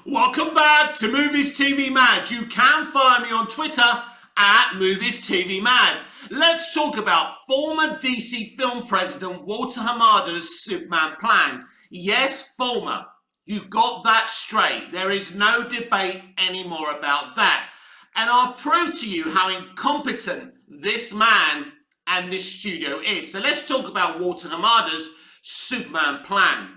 Welcome back to Movies TV Mad. You can find me on Twitter at Movies TV Mad. Let's talk about former DC film president Walter Hamada's Superman plan. Yes, former. You got that straight. There is no debate anymore about that. And I'll prove to you how incompetent this man and this studio is. So let's talk about Walter Hamada's Superman plan.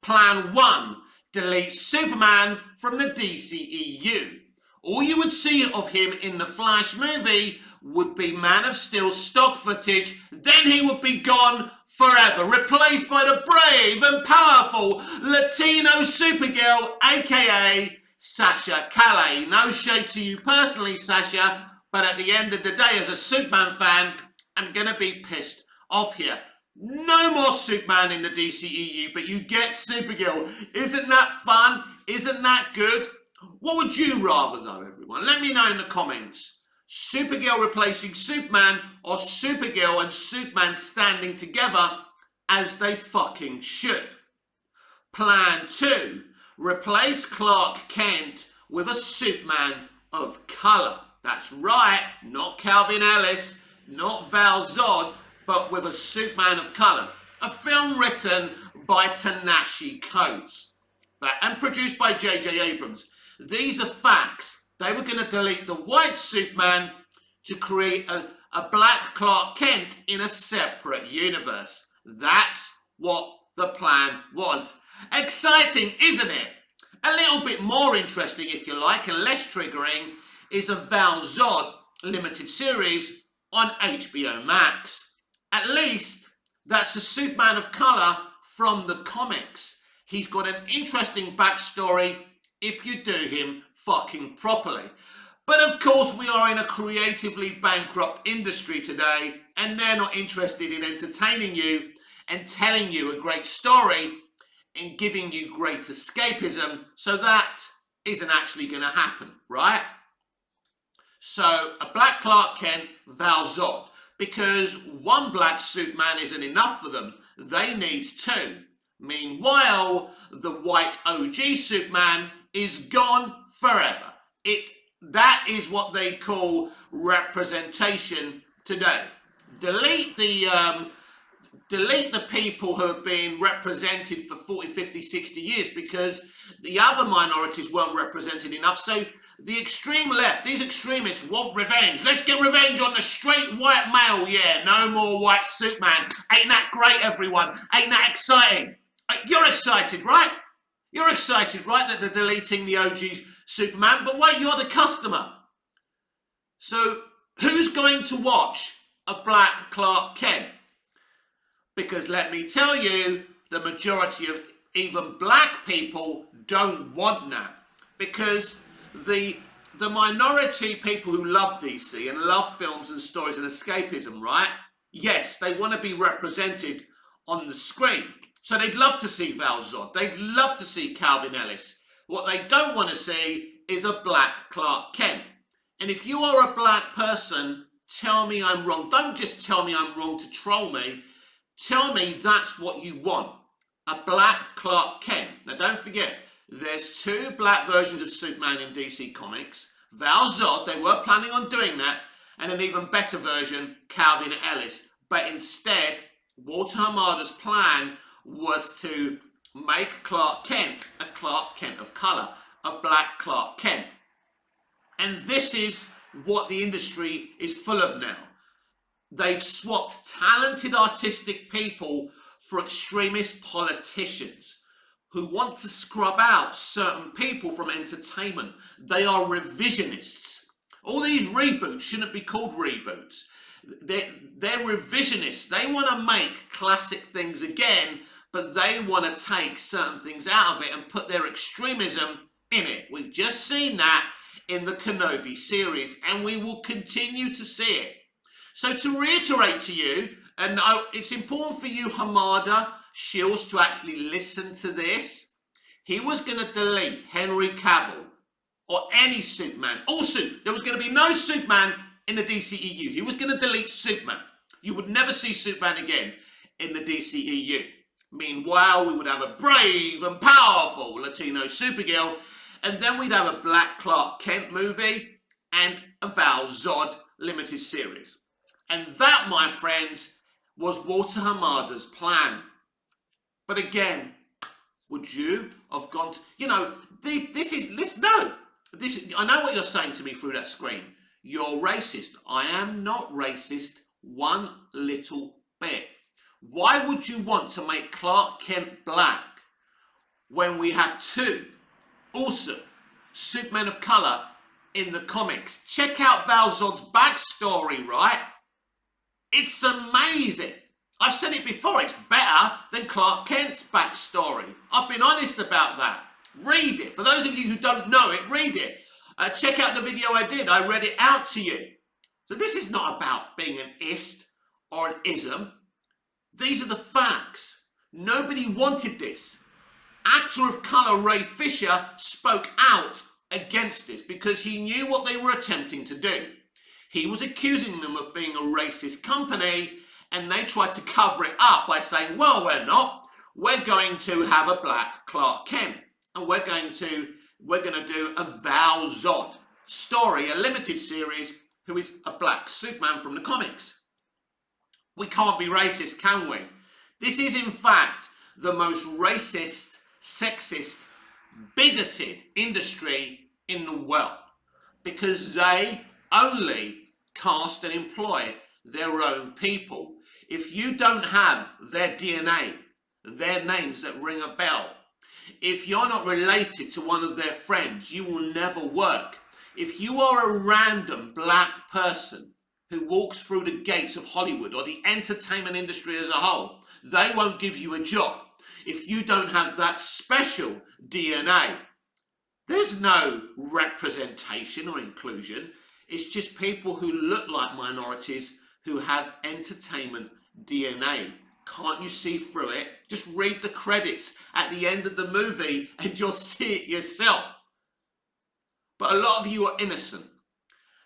Plan 1. Delete Superman from the DCEU. All you would see of him in the Flash movie would be Man of Steel stock footage, then he would be gone forever, replaced by the brave and powerful Latino Supergirl, aka Sasha Calle. No shade to you personally, Sasha, but at the end of the day, as a Superman fan, I'm gonna be pissed off here. No more Superman in the DCEU, but you get Supergirl. Isn't that fun? Isn't that good? What would you rather though, everyone? Let me know in the comments. Supergirl replacing Superman, or Supergirl and Superman standing together as they fucking should. Plan 2. Replace Clark Kent with a Superman of colour. That's right, not Calvin Ellis, not Val Zod, but with a Superman of colour. A film written by Ta-Nehisi Coates and produced by J.J. Abrams. These are facts. They were going to delete the white Superman to create a black Clark Kent in a separate universe. That's what the plan was. Exciting, isn't it? A little bit more interesting, if you like, and less triggering, is a Val Zod limited series on HBO Max. At least that's a Superman of colour from the comics. He's got an interesting backstory if you do him fucking properly. But of course we are in a creatively bankrupt industry today, and they're not interested in entertaining you and telling you a great story and giving you great escapism, so that isn't actually going to happen, right? So a black Clark Kent, Val Zod. Because one black Superman isn't enough for them. They need 2. Meanwhile, the white OG Superman is gone forever. That is what they call representation today. Delete the people who have been represented for 40, 50, 60 years because the other minorities weren't represented enough. So the extreme left, these extremists want revenge. Let's get revenge on the straight white male. Yeah, no more white Superman. Ain't that great, everyone? Ain't that exciting? You're excited, right? You're excited, right, that they're deleting the OG Superman? But wait, you're the customer. So who's going to watch a black Clark Kent? Because let me tell you, the majority of even black people don't want that. Because the minority people who love DC and love films and stories and escapism, right? Yes, they want to be represented on the screen. So they'd love to see Val Zod. They'd love to see Calvin Ellis. What they don't want to see is a black Clark Kent. And if you are a black person, tell me I'm wrong. Don't just tell me I'm wrong to troll me. Tell me that's what you want. A black Clark Kent. Now don't forget, there's 2 black versions of Superman in DC Comics. Val Zod, they were planning on doing that, and an even better version, Calvin Ellis. But instead, Walter Hamada's plan was to make Clark Kent a Clark Kent of colour, a black Clark Kent. And this is what the industry is full of now. They've swapped talented artistic people for extremist politicians who want to scrub out certain people from entertainment. They are revisionists. All these reboots shouldn't be called reboots. They're revisionists. They want to make classic things again, but they want to take certain things out of it and put their extremism in it. We've just seen that in the Kenobi series, and we will continue to see it. So to reiterate to you, and it's important for you, Hamada, Shields, to actually listen to this. He was going to delete Henry Cavill or any Superman. Also, there was going to be no Superman in the DCEU. He was going to delete Superman. You would never see Superman again in the DCEU. Meanwhile, we would have a brave and powerful Latino Supergirl, And then we'd have a Black Clark Kent movie and a Val Zod limited series. And that, my friends, was Walter Hamada's plan. But again, would you have gone to, no, I know what you're saying to me through that screen. You're racist. I am not racist one little bit. Why would you want to make Clark Kent black when we have two awesome Supermen of colour in the comics? Check out Val Zod's backstory, right? It's amazing. I've said it before, it's better than Clark Kent's backstory. I've been honest about that. Read it. For those of you who don't know it, read it. Check out the video I did. I read it out to you. So this is not about being an ist or an ism. These are the facts. Nobody wanted this. Actor of colour Ray Fisher spoke out against this because he knew what they were attempting to do. He was accusing them of being a racist company, and they tried to cover it up by saying, well, we're not. We're going to have a black Clark Kent, and we're going to do a Val Zod story, a limited series, who is a black Superman from the comics. We can't be racist, can we? This is, in fact, the most racist, sexist, bigoted industry in the world, because they only cast and employ their own people. If you don't have their DNA, their names that ring a bell, if you're not related to one of their friends, you will never work. If you are a random black person who walks through the gates of Hollywood or the entertainment industry as a whole, they won't give you a job. If you don't have that special DNA, there's no representation or inclusion. It's just people who look like minorities who have entertainment DNA. Can't you see through it? Just read the credits at the end of the movie and you'll see it yourself. But a lot of you are innocent.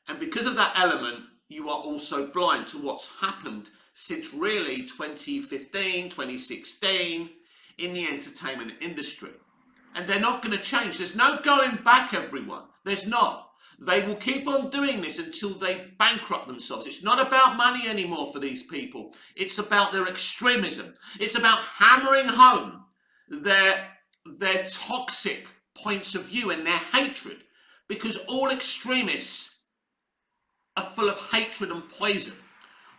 And because of that element, you are also blind to what's happened since really 2015, 2016 in the entertainment industry. And they're not going to change. There's no going back, everyone. There's not. They will keep on doing this until they bankrupt themselves. It's not about money anymore for these people. It's about their extremism. It's about hammering home their toxic points of view and their hatred. Because all extremists are full of hatred and poison,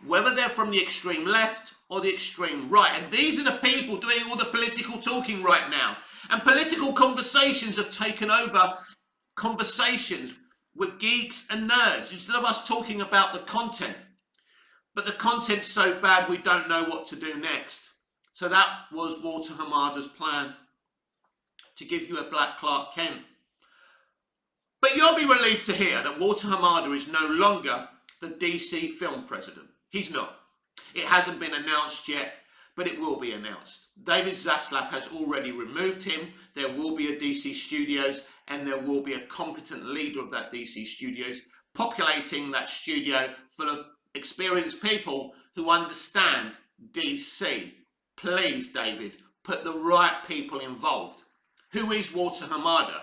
whether they're from the extreme left or the extreme right. And these are the people doing all the political talking right now. And political conversations have taken over conversations with geeks and nerds instead of us talking about the content. But the content's so bad we don't know what to do next. So that was Walter Hamada's plan, to give you a black Clark Kent. But you'll be relieved to hear that Walter Hamada is no longer the DC film president. He's not. It hasn't been announced yet, but it will be announced. David Zaslav has already removed him. There will be a DC Studios, and there will be a competent leader of that DC Studios populating that studio full of experienced people who understand DC. Please, David, put the right people involved. Who is Walter Hamada?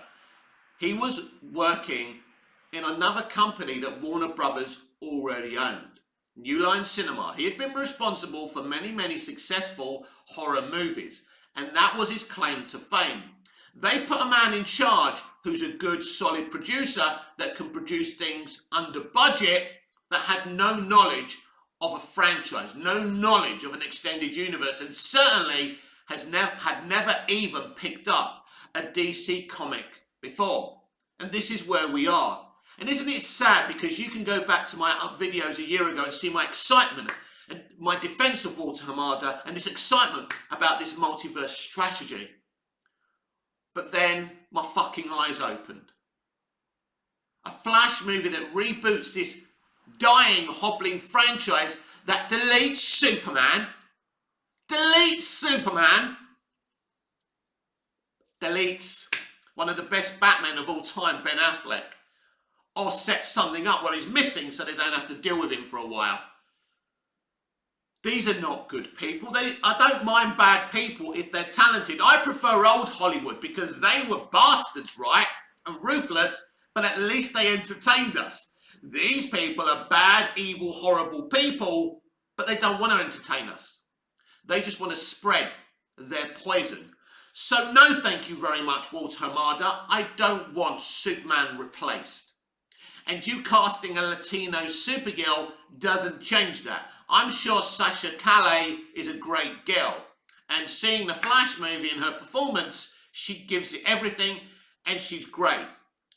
He was working in another company that Warner Brothers already owned, New Line Cinema. He had been responsible for many, many successful horror movies, and that was his claim to fame. They put a man in charge who's a good, solid producer that can produce things under budget, that had no knowledge of a franchise, no knowledge of an extended universe, and certainly had never even picked up a DC comic before. And this is where we are. And isn't it sad, because you can go back to my videos a year ago and see my excitement and my defense of Walter Hamada and this excitement about this multiverse strategy. But then my fucking eyes opened. A Flash movie that reboots this dying, hobbling franchise that deletes Superman, deletes one of the best Batmen of all time, Ben Affleck, or sets something up where he's missing so they don't have to deal with him for a while. These are not good people. I don't mind bad people if they're talented. I prefer old Hollywood because they were bastards, right? and ruthless, but at least they entertained us. These people are bad, evil, horrible people, but they don't want to entertain us. They just want to spread their poison. So no thank you very much, Walter Hamada. I don't want Superman replaced. And you casting a Latino Supergirl doesn't change that. I'm sure Sasha Calle is a great girl. And seeing the Flash movie and her performance, she gives it everything and she's great.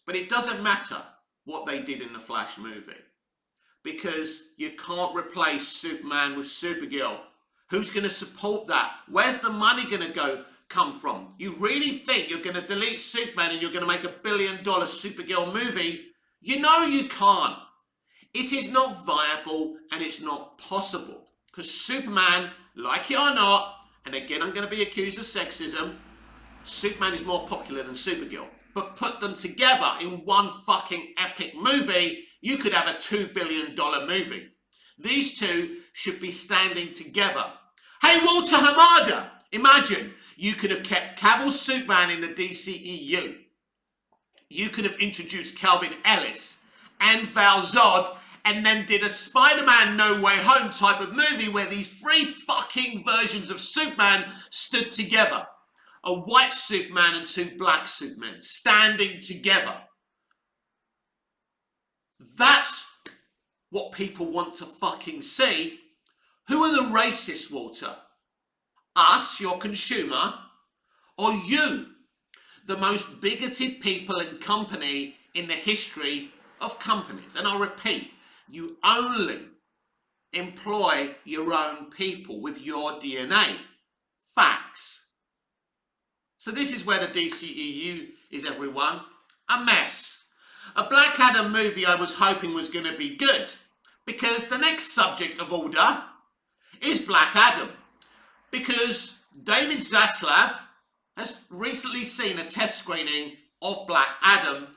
But it doesn't matter what they did in the Flash movie. Because you can't replace Superman with Supergirl. Who's going to support that? Where's the money going to come from? You really think you're going to delete Superman and you're going to make $1 billion Supergirl movie? You know you can't. It is not viable and it's not possible. Because Superman, like it or not, and again I'm going to be accused of sexism, Superman is more popular than Supergirl. But put them together in one fucking epic movie, you could have a $2 billion movie. These two should be standing together. Hey, Walter Hamada, imagine you could have kept Cavill's Superman in the DCEU. You could have introduced Calvin Ellis and Val Zod and then did a Spider-Man No Way Home type of movie where these three fucking versions of Superman stood together. A white Superman and two black Supermen standing together. That's what people want to fucking see. Who are the racists, Walter? Us, your consumer, or you, the most bigoted people and company in the history of companies? And I'll repeat, you only employ your own people with your DNA. Facts. So this is where the DCEU is, everyone. A mess. A Black Adam movie I was hoping was going to be good, because the next subject of order is Black Adam. Because David Zaslav has recently seen a test screening of Black Adam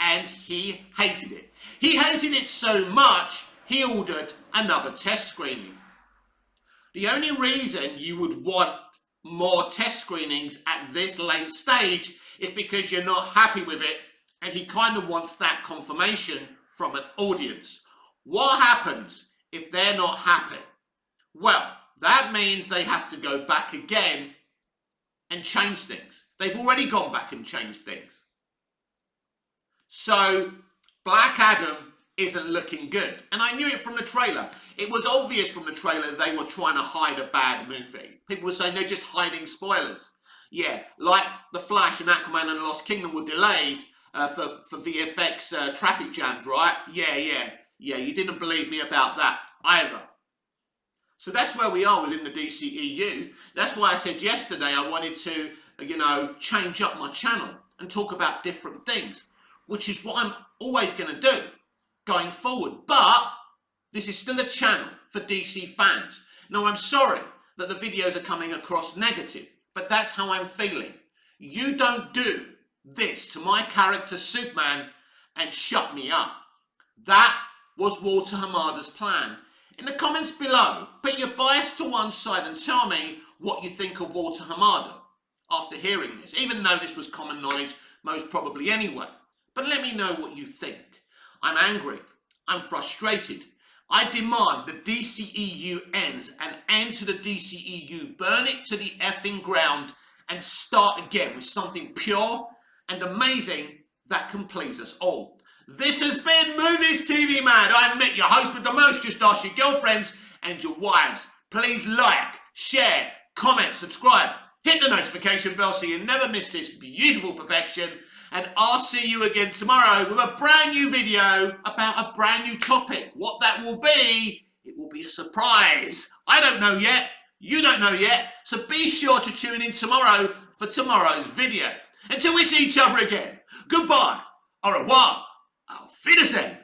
and he hated it. He hated it so much, he ordered another test screening. The only reason you would want more test screenings at this late stage is because you're not happy with it and he kind of wants that confirmation from an audience. What happens if they're not happy? Well, that means they have to go back again and change things. They've already gone back and changed things. So, Black Adam isn't looking good. And I knew it from the trailer. It was obvious from the trailer they were trying to hide a bad movie. People were saying they're just hiding spoilers. Yeah, like The Flash and Aquaman and the Lost Kingdom were delayed for VFX traffic jams, right? Yeah, you didn't believe me about that either. So that's where we are within the DCEU. That's why I said yesterday I wanted to, change up my channel and talk about different things, which is what I'm always going to do going forward. But this is still a channel for DC fans. Now, I'm sorry that the videos are coming across negative, but that's how I'm feeling. You don't do this to my character Superman and shut me up. That was Walter Hamada's plan. In the comments below, put your bias to one side and tell me what you think of Walter Hamada after hearing this, even though this was common knowledge, most probably anyway. But let me know what you think. I'm angry. I'm frustrated. I demand the DCEU ends, an end to the DCEU. Burn it to the effing ground and start again with something pure and amazing that can please us all. This has been Movies TV Mad. I'm Mick, your host with the most. Just ask your girlfriends and your wives. Please like, share, comment, subscribe. Hit the notification bell so you never miss this beautiful perfection. And I'll see you again tomorrow with a brand new video about a brand new topic. What that will be, it will be a surprise. I don't know yet. You don't know yet. So be sure to tune in tomorrow for tomorrow's video. Until we see each other again. Goodbye. Au revoir. Auf Wiedersehen.